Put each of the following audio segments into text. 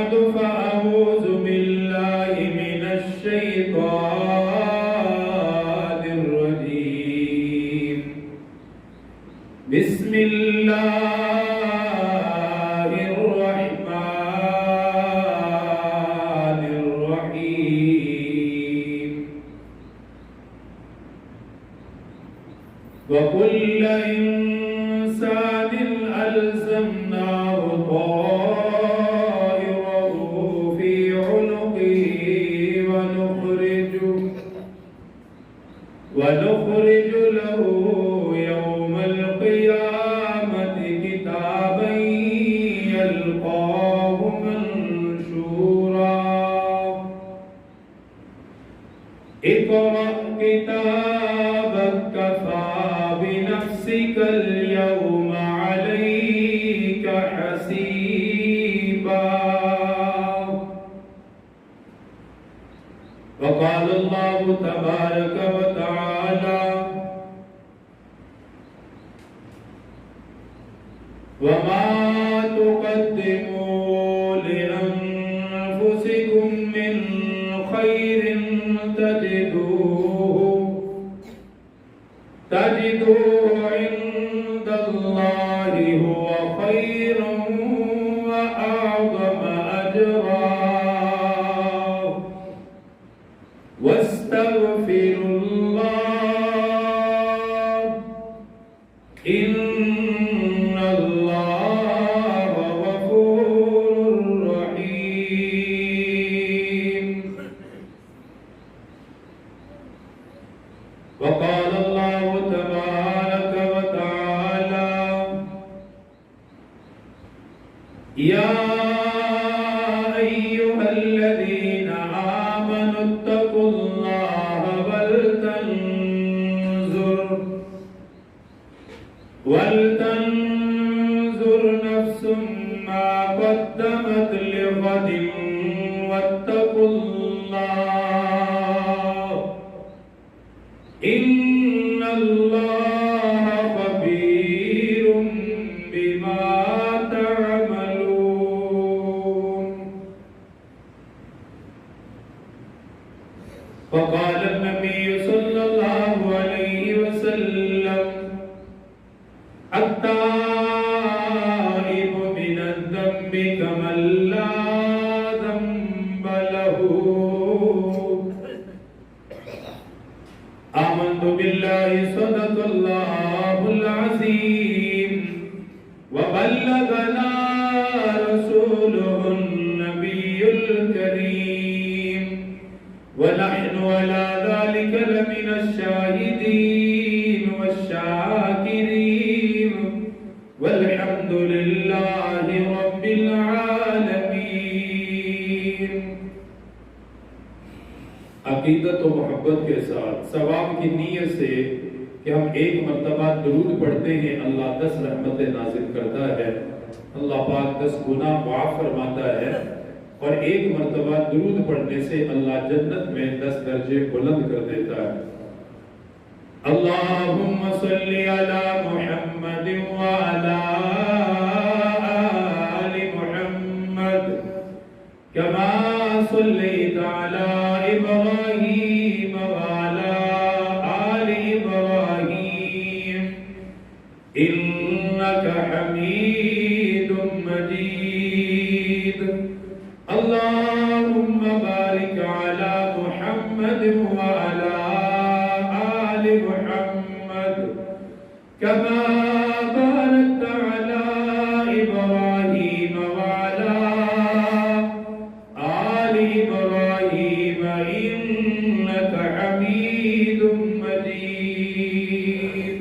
بعد فأعوذ بالله من الشيطان الرجيم بسم الله الرحمن الرحيم وكل إنسان ألزمناه طائره في عنقه ونخرج له يوم القيامة كتابا يلقاه منشورا اقرأ كتابك كفى بنفسك اليوم عليك حسيبا وقال الله تبارك وتعالى وما تقدموا لأنفسكم من خير تجدوه عند الله هو خيرا وأعظم أجرا واستغفروا الله إن الله غفور رحيم وقال الله تبارك وتعالى يا أيها الذين آمنوا اتقوا الله ولتنظر نفس ما قدمت لغد واتقوا الله إن الله خبير بما تعملون وقال النبي صلى الله عليه وسلم التائب من الذنب كمن لا ذنب له آمنت بالله صدق الله العظيم وبلغنا رسوله النبي الكريم ونحن على ذلك لمن الشاهدين والشاكرين والحمد لله رب العالمين عقیدت و محبت کے ساتھ ثواب کی نیت سے کہ ہم ایک مرتبہ درود پڑھتے ہیں اللہ 10 رحمتیں نازل کرتا ہے، اللہ پاک 10 گناہ معاف فرماتا ہے، اور ایک مرتبہ درود پڑھنے سے اللہ جنت میں 10 درجے بلند کر دیتا ہے۔ اللہم صلی علی محمد وعلی آل محمد کما صلیت علی ابراہیم وعلی آل ابراہیم انکا حمید مجید۔ اللہم بارک علی محمد وعلی آل محمد كما باركت على إبراهيم وعلى آل إبراهيم إنك حميد مجيد۔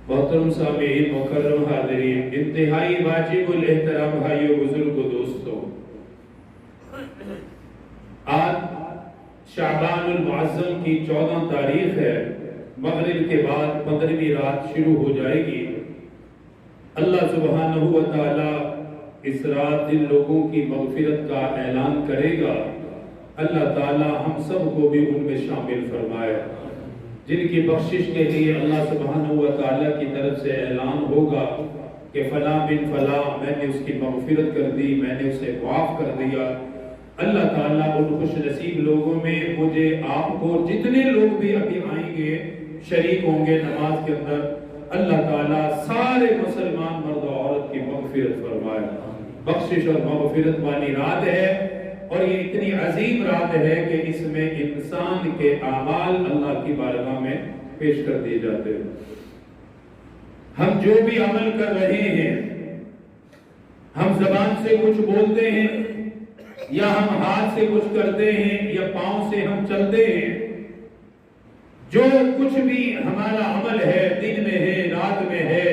محترم سامعین، مکرم حاضرین، انتہائی واجب الاحترام بھائیو، بزرگ و دوستو، آج شعبان المعظم کی 14 تاریخ ہے، مغرب کے بعد 15ویں رات شروع ہو جائے گی۔ اللہ سبحانہ و تعالی اس رات جن لوگوں کی مغفرت کا اعلان کرے گا، اللہ تعالی ہم سب کو بھی ان میں شامل فرمائے۔ جن کی بخشش کے لیے اللہ سبحانہ و تعالی کی طرف سے اعلان ہوگا کہ فلاں بن فلاں میں نے اس کی مغفرت کر دی، میں نے اسے معاف کر دیا۔ اللہ تعالیٰ ان خوش نصیب لوگوں میں مجھے، آپ کو، جتنے لوگ بھی ابھی آئیں گے شریک ہوں گے نماز کے اندر، اللہ تعالیٰ سارے مسلمان مرد و عورت کی مغفرت فرمائے۔ بخشش اور مغفرت والی رات ہے، اور یہ اتنی عظیم رات ہے کہ اس میں انسان کے اعمال اللہ کی بارگاہ میں پیش کر دیے جاتے ہیں۔ ہم جو بھی عمل کر رہے ہیں، ہم زبان سے کچھ بولتے ہیں، یا ہم ہاتھ سے کچھ کرتے ہیں، یا پاؤں سے ہم چلتے ہیں، جو کچھ بھی ہمارا عمل ہے، دن میں ہے، رات میں ہے،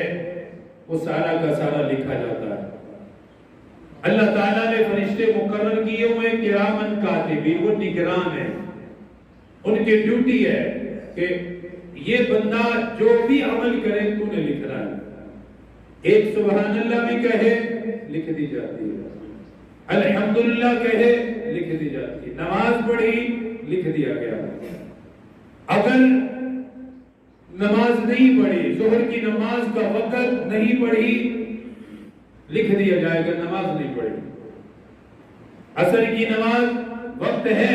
وہ سارا کا سارا لکھا جاتا ہے۔ اللہ تعالیٰ نے فرشتے مقرر کیے ہوئے کرامن کاتبین، وہ نگران ہیں، ان کی ڈیوٹی ہے کہ یہ بندہ جو بھی عمل کرے تو نے لکھنا ہے۔ ایک سبحان اللہ بھی کہے لکھ دی جاتی ہے، الحمدللہ کہے لکھ دی جاتی ہے، نماز پڑھی لکھ دیا گیا۔ اگر نماز نہیں پڑھی، ظہر کی نماز کا وقت نہیں پڑھی، لکھ دیا جائے گا نماز نہیں پڑھی۔ عصر کی نماز وقت ہے،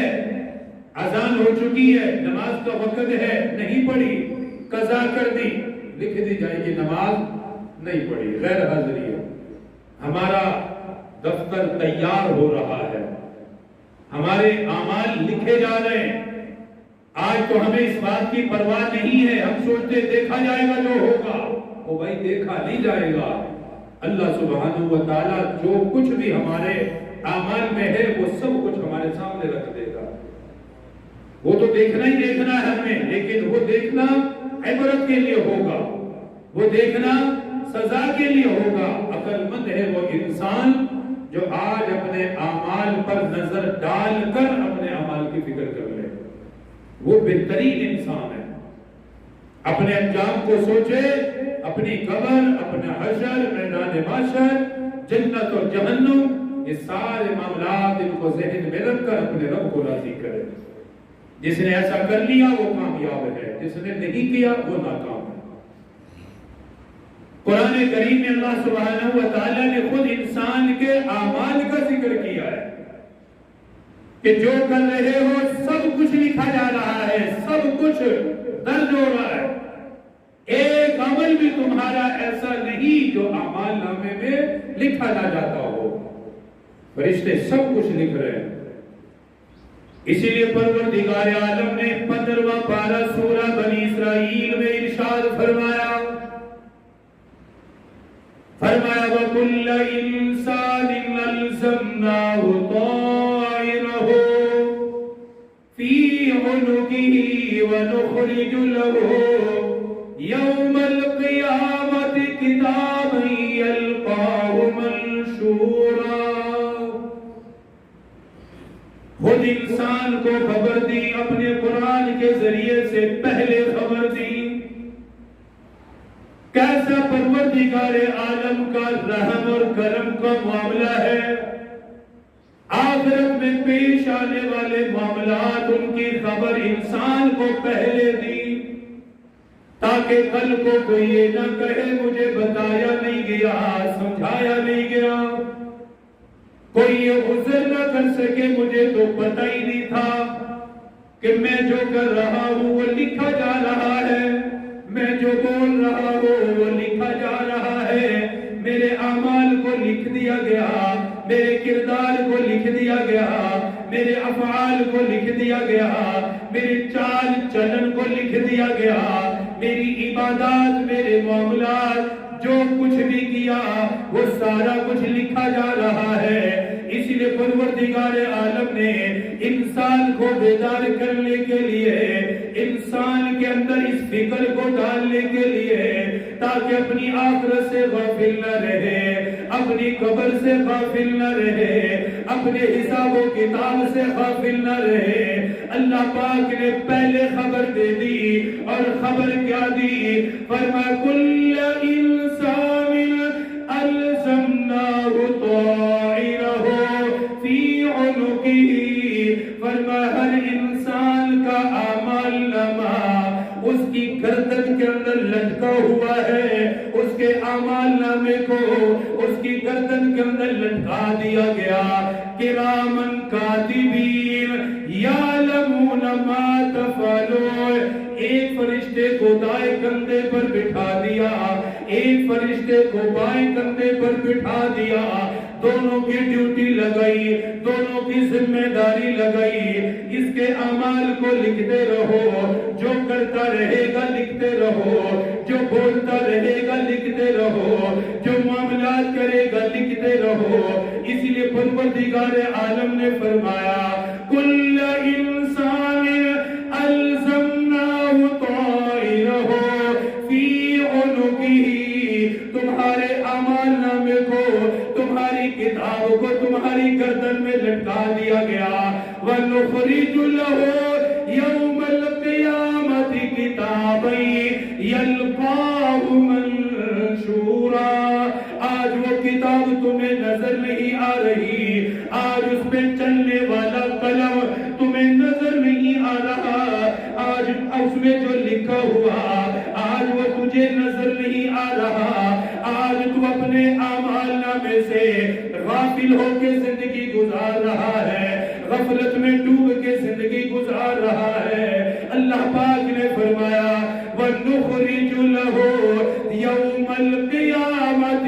اذان ہو چکی ہے، نماز کا وقت ہے، نہیں پڑھی، قضا کر دی، لکھ دی جائے گی نماز نہیں پڑھی، غیر حاضری ہے۔ ہمارا دفتر تیار ہو رہا ہے، ہمارے اعمال لکھے جا رہے ہیں۔ آج تو ہمیں اس بات کی پرواہ نہیں ہے، ہم سوچتے دیکھا جائے گا جو ہوگا، وہ بھائی دیکھا نہیں جائے گا۔ اللہ سبحانہ و تعالیٰ جو کچھ بھی ہمارے اعمال میں ہے وہ سب کچھ ہمارے سامنے رکھ دے گا۔ وہ تو دیکھنا ہی دیکھنا ہے ہمیں، لیکن وہ دیکھنا عبرت کے لیے ہوگا، وہ دیکھنا سزا کے لیے ہوگا۔ عقل مند ہے وہ انسان جو آج اپنے اعمال پر نظر ڈال کر اپنے اعمال کی فکر کر لے، وہ بہترین انسان ہے۔ اپنے انجام کو سوچے، اپنی قبر، اپنا حشر، میدان محشر، جنت اور جہنم، یہ سارے معاملات ان کو ذہن میں رکھ کر اپنے رب کو راضی کرے۔ جس نے ایسا کر لیا وہ کامیاب ہے، جس نے نہیں کیا وہ ناکام ہے۔ قرآن کریم میں اللہ سبحانہ و تعالیٰ نے خود انسان کے اعمال کا ذکر کیا ہے کہ جو کر رہے ہو سب کچھ لکھا جا رہا ہے، سب کچھ درج ہو رہا ہے۔ ایک عمل بھی تمہارا ایسا نہیں جو اعمال نامے میں لکھا نہ جاتا ہو۔ فرشتے سب کچھ لکھ رہے ہیں۔ اسی لیے پروردگار عالم نے 15واں پارہ سورہ بنی اسرائیل میں ارشاد فرمایا وَكُلَّ إِنسَانٍ أَلْزَمْنَاهُ طَائِرَهُ فِي عُنُقِهِ وَنُخْرِجُ لَهُ يَوْمَ الْقِيَامَةِ كِتَابًا يَلْقَاهُ مَنشُورًا۔ خود انسان کو خبر دی، اپنے قرآن کے ذریعے سے پہلے خبر دی۔ کیسا پروردگار عالم کا رحم اور کرم کا معاملہ ہے۔ آخرت میں پیش آنے والے معاملات ان کی خبر انسان کو پہلے دی، تاکہ کل کو کوئی یہ نہ کہے مجھے بتایا نہیں گیا، سمجھایا نہیں گیا، کوئی یہ عذر نہ کر سکے مجھے تو پتہ ہی نہیں تھا کہ میں جو کر رہا ہوں وہ لکھا جا رہا ہے، میں جو بول رہا ہوں وہ لکھا جا رہا ہے، میرے اعمال کو لکھ دیا گیا، میرے کردار کو لکھ دیا گیا، میرے افعال کو لکھ دیا گیا، میرے چال چلن کو لکھ دیا گیا، میری عبادات، میرے معاملات، جو کچھ بھی کیا وہ سارا کچھ لکھا جا رہا ہے۔ اس لیے پروردگار عالم نے انسان کو بیدار کرنے کے لیے، انسان کے اندر اس فکر کو ڈالنے کے لیے، تاکہ اپنی آخرت سے غافل نہ رہے، اپنی قبر سے غافل نہ رہے، اپنے حساب و کتاب سے غافل نہ رہے، اللہ پاک نے پہلے خبر دے دی، اور خبر کیا دی؟ فرمایا کل انسان الزمناہ طائرہ فی عنقہ، فرمایا ہر انسان کا اعمال نامہ اس کی گردن کے اندر لٹکا ہوا ہے، اس کے اعمال نامے کو گردن کے اندر لٹکا دیا گیا. کرامن کاتبین یعلمون ما تفعلون. ایک فرشتے کو دائیں کندھے پر بٹھا دیا, ایک فرشتے کو بائیں کندھے پر بٹھا دیا. دونوں کی ڈیوٹی لگائی, دونوں کی ذمہ داری لگائی. اس کے اعمال کو لکھتے رہو, جو کرتا رہے گا لکھتے رہو, جو بولتا رہے گا لکھتے رہو, جو معاملات کرے گا لکھتے رہو. اس لیے پروردگار عالم نے فرمایا کل انسان الزمناہ طائرہ فی عنقہ. تمہارے اعمال نامے کو, تمہاری کتاب کو تمہاری گردن میں لٹکا دیا گیا. وَنُخْرِجُ لَهُ يَوْمَ الْقِيَامَةِ كِتَابًا يَلْقَاهُ مَنشُورًا. آج وہ کتاب تمہیں نظر نہیں آ رہی, آج اس پہ چلنے والا قلم تمہیں نظر نہیں آ رہا, آج اس میں جو لکھا ہوا آج وہ تجھے نظر نہیں آ رہا. آج تو اپنے اعمال نامے سے غافل ہو کے زندگی گزار رہا ہے, غفلت میں ڈوب کے زندگی گزار رہا ہے. اللہ پاک نے فرمایا وَنُخْرِجُ لَهُ يَوْمَ الْقِيَامَةِ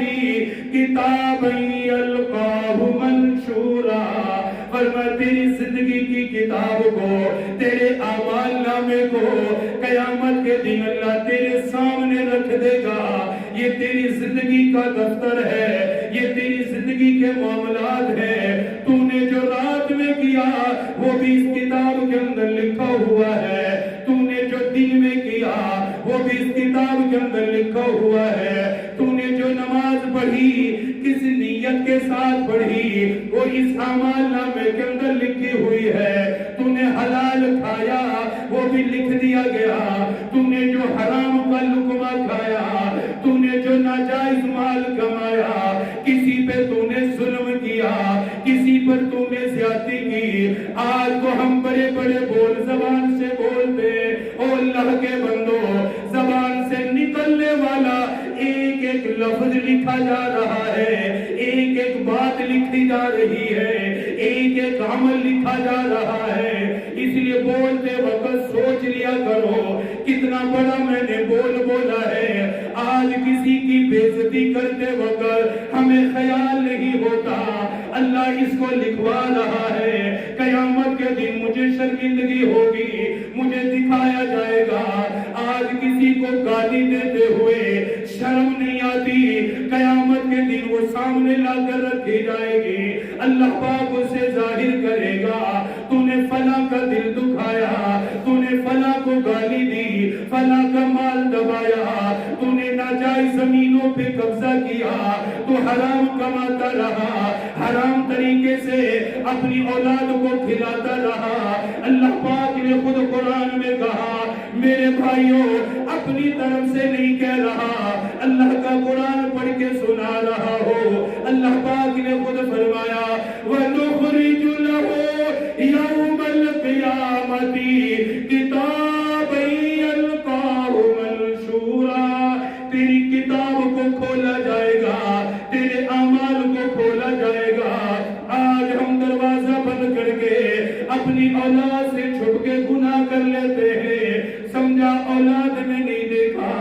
كِتَابًا يَلْقَاهُ مَنشُورًا. فرمایا تیری زندگی کی کتاب کو, تیرے اعمال نامے کو قیامت کے دن اللہ تیرے سامنے رکھ دے گا. یہ تیری زندگی کا دفتر ہے, یہ تیری زندگی کے معاملات ہیں. تو نے جو رات میں کیا وہ بھی اس کتاب کے اندر لکھا ہوا ہے, تو نے جو دن میں کیا وہ بھی اس کتاب کے اندر لکھا ہوا ہے. تو نے جو نماز پڑھی کس نیت کے ساتھ پڑھی وہ اس اعمال نامے کے اندر لکھی ہوئی ہے. تو نے حلال کھایا وہ بھی لکھ دیا گیا. تو نے جو حرام کا لقمہ کھایا, تو نے جو ناجائز مال کمایا, کسی پہ تو نے ظلم کیا, کسی پر تو نے زیادتی کی. آج تو ہم بڑے بڑے بول زبان سے بولتے, او اللہ کے بندو زبان سے نکلنے والا ایک ایک لفظ لکھا جا رہا ہے, ایک ایک بات لکھی جا رہی ہے, ایک ایک عمل لکھا جا رہا ہے. اس لیے بولتے وقت سوچ لیا کرو کتنا بڑا میں نے بول بولا ہے. آج کسی کی بے عزتی کرتے وقت ہمیں خیال نہیں ہوتا اللہ اس کو لکھوا رہا ہے. قیامت کے دن مجھے شرمندگی ہوگی, مجھے دکھایا جائے گا. آج کسی کو گالی دیتے ہوئے شرم نہیں آتی, قیامت کے دن وہ سامنے لا کر رکھی جائے گی. اللہ پاک اسے ظاہر کرے گا تو نے فلاں کا دل دکھایا, تو نے فلاں کو گالی دی, فلاں کا مال دبایا, تو نے ناجائز زمینوں پہ قبضہ کیا, تو حرام کماتا رہا, حرام طریقے سے اپنی اولاد کو کھلاتا رہا. اللہ پاک نے خود قرآن میں کہا میرے بھائیوں اپنی طرف سے نہیں کہہ رہا, اللہ کا قرآن پڑھ کے سنا رہا ہو. اللہ پاک نے خود فرمایا وَنُخْرِجُ لَهُ يَوْمَ الْقِيَامَةِ كِتَابًا يَلْقَاهُ مَنشُورًا. تیری کتاب کو کھولا جائے گا, تیرے اعمال کو کھولا جائے گا. آج ہم دروازہ بند کر کے اپنی اولاد سے چھپ کے گناہ کر لیتے ہیں, سمجھا اولاد نے نہیں دیکھا.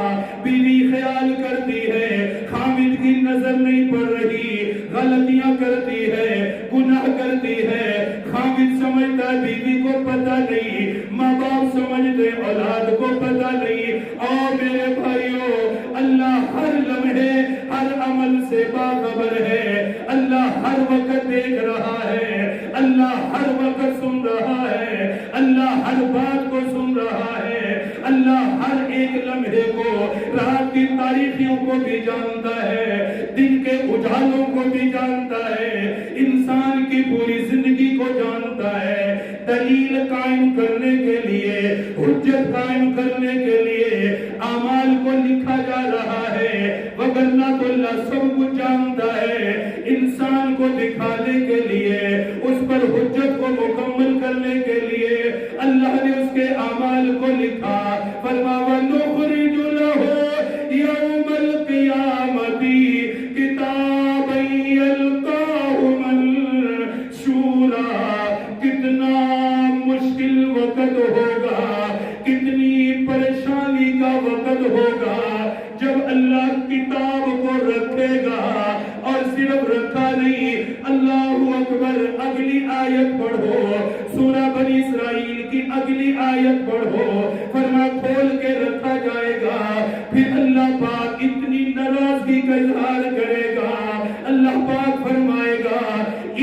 بیوی خیال کرتی ہے, خامد کی نظر نہیں پڑ رہی, غلطیاں کرتی ہے, گناہ کرتی ہے. خامد سمجھتا بیوی کو پتہ نہیں, ماں باپ سمجھتے اولاد کو پتہ نہیں. اور میرے بھائیوں اللہ ہر لمحے ہر عمل سے باخبر ہے, اللہ ہر وقت دیکھ رہا ہے, اللہ ہر وقت سن رہا ہے, اللہ ہر بات کو سن رہا ہے, اللہ ہر ایک لمحے کو, رات کی تاریخیوں کو بھی جانتا ہے, دن کے اجالوں کو بھی جانتا ہے, انسان کی پوری زندگی کو جانتا ہے. دلیل قائم کرنے کے لیے, حجت قائم کرنے کے لیے اعمال کو لکھا جا رہا ہے, وگرنہ تو اللہ سب کچھ جانتا ہے. انسان کو دکھانے کے لیے, اس پر حجت کو مکمل کرنے کے لیے اللہ نے اس کے اعمال کو لکھا. فرمایا وَنُخْرِجُ لَهُ يَوْمَ الْقِيَامَةِ كِتَابًا صرف رکھا نہیں، اللہ اکبر، اگلی آیت پڑھو، سورہ بنی اسرائیل کی اگلی آیت پڑھو، فرما کھول کے رکھا جائے گا، پھر اللہ پاک اتنی ناراضگی کا اظہار کرے گا، اللہ پاک فرمائے گا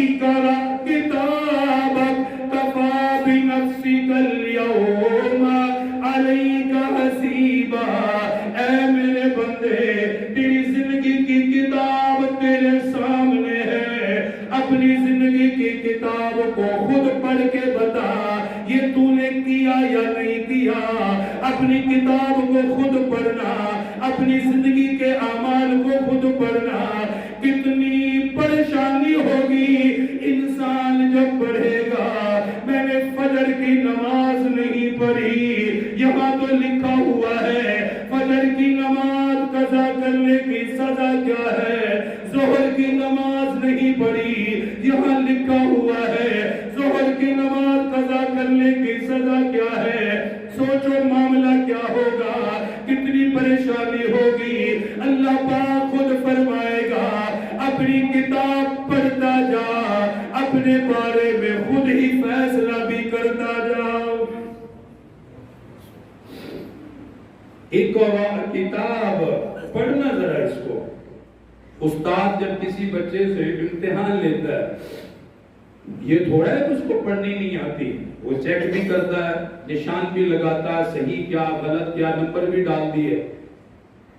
اقرأ کتابک کفی بنفسک اليوم علیک حسیبا، اے میرے بندے تیری زندگی کی کتاب تیرے سامنے ہے، اپنی زندگی کی کتاب کو خود پڑھ کے بتا یہ تو نے کیا یا نہیں کیا، اپنی کتاب کو خود پڑھنا، اپنی زندگی کے اعمال کو خود پڑھنا، کتنی پریشانی ہوگی انسان جب پڑھے گا میں نے فجر کی نماز نہیں پڑھی، یہاں تو لکھا ہوا ہے فجر کی نماز قضا کرنے کی سزا کیا ہے، ظہر کی نماز نہیں پڑھی، یہاں لکھا ہوا ہے ظہر کی نماز قضا کرنے کی سزا کیا ہے، سوچو معاملہ کیا ہوگا، کتنی پریشانی ہوگی، اللہ پاک خود فرمائے گا اپنی کتاب پڑھتا جا، اپنے بارے میں خود ہی فیصلہ بھی کرتا جاؤ۔ اقرأ کتاب، پڑھنا ذرا اس کو۔ استاد جب کسی بچے سے امتحان لیتا ہے یہ تھوڑا ہے کہ اس کو پڑھنی نہیں آتی، وہ چیک بھی کرتا ہے، نشان بھی لگاتا ہے، صحیح کیا غلط کیا، نمبر بھی ڈال دیے،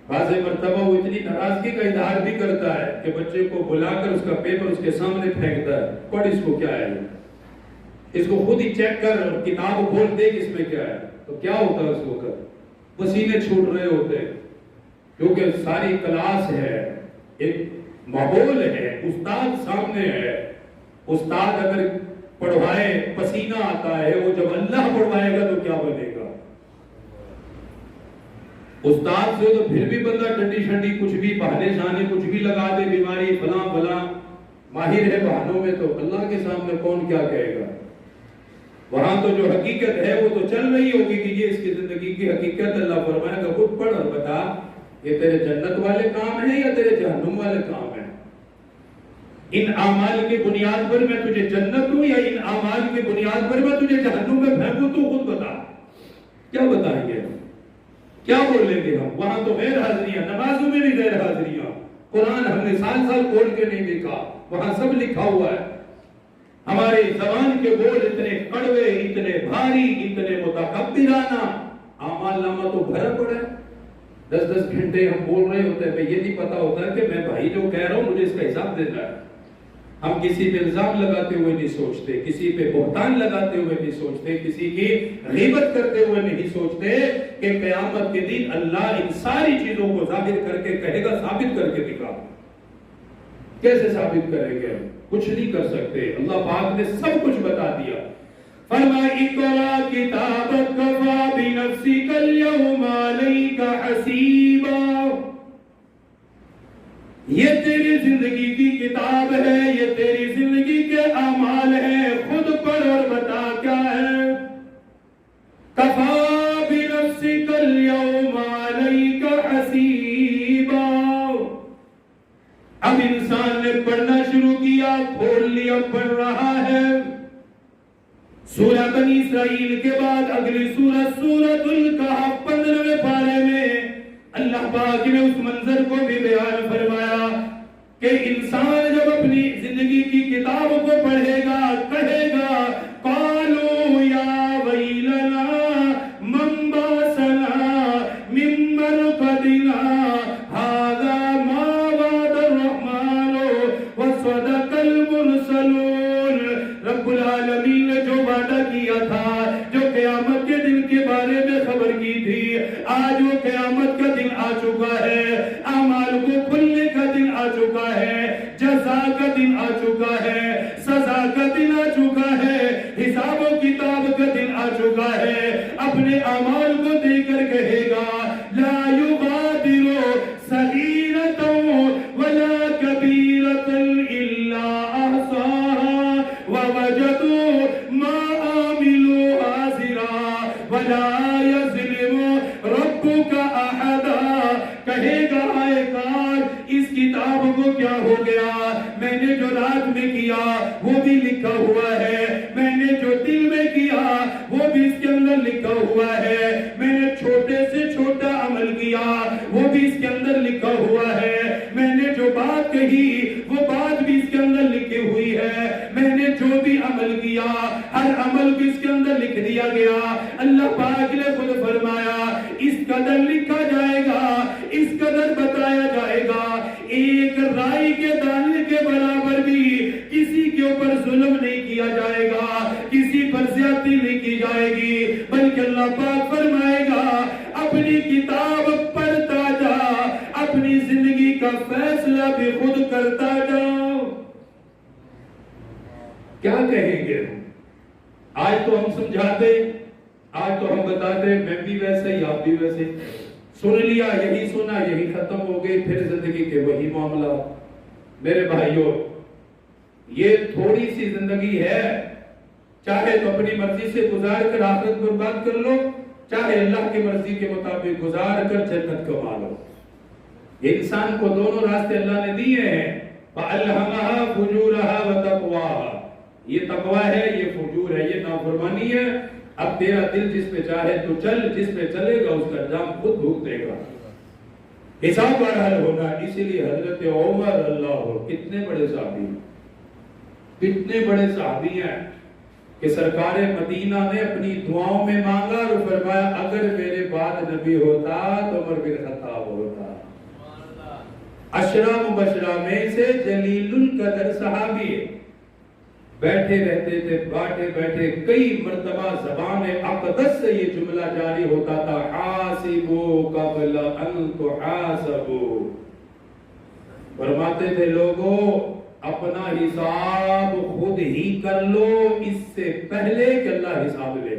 بعض مرتبہ وہ اتنی ناراضگی کا اظہار بھی کرتا ہے کہ بچے کو بلا کر اس کا پیپر اس کے سامنے پھینکتا ہے، پڑھ اس کو کیا ہے، اس کو خود ہی چیک کر، کتاب کھول دے اس میں کیا ہے، تو کیا ہوتا ہے اس وقت پسینے چھوٹ رہے ہوتے ہیں، کیونکہ ساری کلاس ہے، ایک ماحول ہے، استاد سامنے ہے، استاد اگر پڑھوائے پسینہ آتا ہے، وہ جب اللہ پڑھوائے گا تو کیا بنے گا، استاد سے تو پھر بھی بندہ ٹنڈی شنڈی کچھ بھی بہانے شانے کچھ بھی لگا دے، بیماری فلاں فلاں، ماہر ہے بہانوں میں، تو اللہ کے سامنے کون کیا کہے گا، وہاں تو جو حقیقت ہے وہ تو چل رہی ہوگی کہ یہ اس کی زندگی کی حقیقت، اللہ فرمائے گا خود پڑھ اور بتا یہ تیرے جنت والے کام ہیں یا تیرے جہنم والے کام ہیں، ان اعمال کی بنیاد پر میں تجھے جنت دوں یا ان اعمال کی بنیاد پر میں تجھے جہنم میں پھینکوں، تو خود بتا، کیا بتائیں گے ہم، کیا بولیں گے ہم، وہاں تو غیر حاضریاں، نمازوں میں بھی غیر حاضریاں، قرآن ہم نے سال سال کھول کے نہیں دیکھا، وہاں سب لکھا ہوا ہے، ہماری زبان کے بول اتنے کڑوے، اتنے بھاری، اتنے متکبرانہ، اعمال نامہ تو بھرا پڑا ہے، 10 گھنٹے ہم بول رہے ہوتے ہیں، یہ نہیں پتا ہوتا ہے کہ میں بھائی جو کہہ رہا ہوں مجھے اس کا حساب دینا ہے، ہم کسی پہ الزام لگاتے ہوئے نہیں سوچتے، کسی پہ بہتان لگاتے ہوئے نہیں سوچتے، کسی کی غیبت کرتے ہوئے نہیں سوچتے کہ قیامت کے دن اللہ ان ساری چیزوں کو ظاہر کر کے کہے گا ثابت کر کے دکھا، کیسے ثابت کریں گے، کچھ نہیں کر سکتے، اللہ پاک نے سب کچھ بتا دیا، فرمایا اقرأ کتابک کفی بنفسک اليوم علیک حسیبا، یہ تیری زندگی کی کتاب ہے، یہ تیری زندگی کے اعمال ہیں، خود پڑھ اور بتا کیا ہے، کفی بنفسک اليوم علیک حسیبا، اب انسان نے پڑھنا شروع کیا، کھول لیا، پڑھ رہا ہے، سورہ بنی اسرائیل کے بعد اگلی سورت سورۃ الکہف 15ویں پارے میں اللہ پاک نے اس منظر کو بھی بیان فرمایا کہ انسان جب اپنی زندگی کی کتاب کو پڑھے گا کہے گا قالوا یا ویلنا من باسنا من مرقدنا ھذا ما وعد الرحمن وصدق المرسلون، رب العالمین نے جو وعدہ کیا تھا، جو قیامت کے دن کے بارے میں خبر کی تھی، آج وہ قیامت کا دن آ چکا ہے، اعمال کو کھلنے کا دن آ چکا ہے، جزا کا دن آ چکا ہے، سزا کا دن آ چکا ہے، حساب و کتاب کا دن آ چکا ہے، اپنے اعمال کو دیکھ کر کہے گا لا یغادر صغیرۃ ولا کبیرۃ الا احصاها ووجدوا ما عملوا حاضرا ولا یظلم ربک احدا، کہے گا اے کار اس کتاب کو کیا ہو گیا، میں نے جو رات میں کیا وہ بھی لکھا ہوا ہے، میں نے جو دل میں کیا وہ بھی اس کے اندر لکھا ہوا ہے، میں نے چھوٹے سے چھوٹا عمل کیا وہ بھی اس کے اندر لکھا ہوا ہے، میں نے جو بات کہی وہ بات بھی اس کے اندر لکھی ہوئی ہے، میں نے جو بھی عمل کیا ہر عمل بھی اس کے اندر لکھ دیا گیا۔ اللہ پاک نے خود فرمایا اس قدر لکھا جائے گا، اس قدر بتایا جائے گا، ایک رائی کے دانے کے برابر بھی کسی کے اوپر ظلم نہیں کیا جائے گا، کسی پر زیادتی نہیں کی جائے گی، بلکہ اللہ پاک فرمائے گا اپنی کتاب پڑھتا جا، اپنی زندگی کا فیصلہ بھی خود کرتا جاؤ۔ کیا کہیں گے؟ آج تو ہم سمجھاتے، آج تو ہم بتاتے میں بھی ویسے ہی آپ بھی ویسے، سن لیا یہی سنا یہی ختم ہو گئی، پھر زندگی کے وہی معاملات۔ میرے بھائیوں یہ تھوڑی سی زندگی ہے، چاہے تو اپنی مرضی سے گزار کر آخرت برباد کر لو، چاہے اللہ کی مرضی کے مطابق گزار کر جنت کما لو۔ یہ انسان کو دونوں راستے اللہ نے دیے ہیں، فَأَلْهَمَهَا فُجُورَهَا وَتَقْوَاهَا، یہ تقوی ہے، یہ فجور ہے، یہ نافرمانی ہے۔ اب تیرا دل جس پہ چاہے تو چل، جس پہ چلے گا اس کا انجام خود بھگتے گا، حساب بہرحال ہوگا۔ اسی لیے حضرت عمر اللہ کتنے بڑے صحابی، کتنے بڑے صحابی ہیں کہ سرکار مدینہ نے اپنی دعاؤں میں مانگا اور فرمایا اگر میرے بعد نبی ہوتا تو عمر بن خطاب ہوتا۔ عشرہ مبشرہ میں سے جلیل القدر صحابی ہے، بیٹھے رہتے تھے، بیٹھے بیٹھے کئی مرتبہ زبان اقدس سے یہ جملہ جاری ہوتا تھا، حاسبو قبل ان تحاسبو، فرماتے تھے لوگوں اپنا حساب خود ہی کر لو اس سے پہلے کہ اللہ حساب لے۔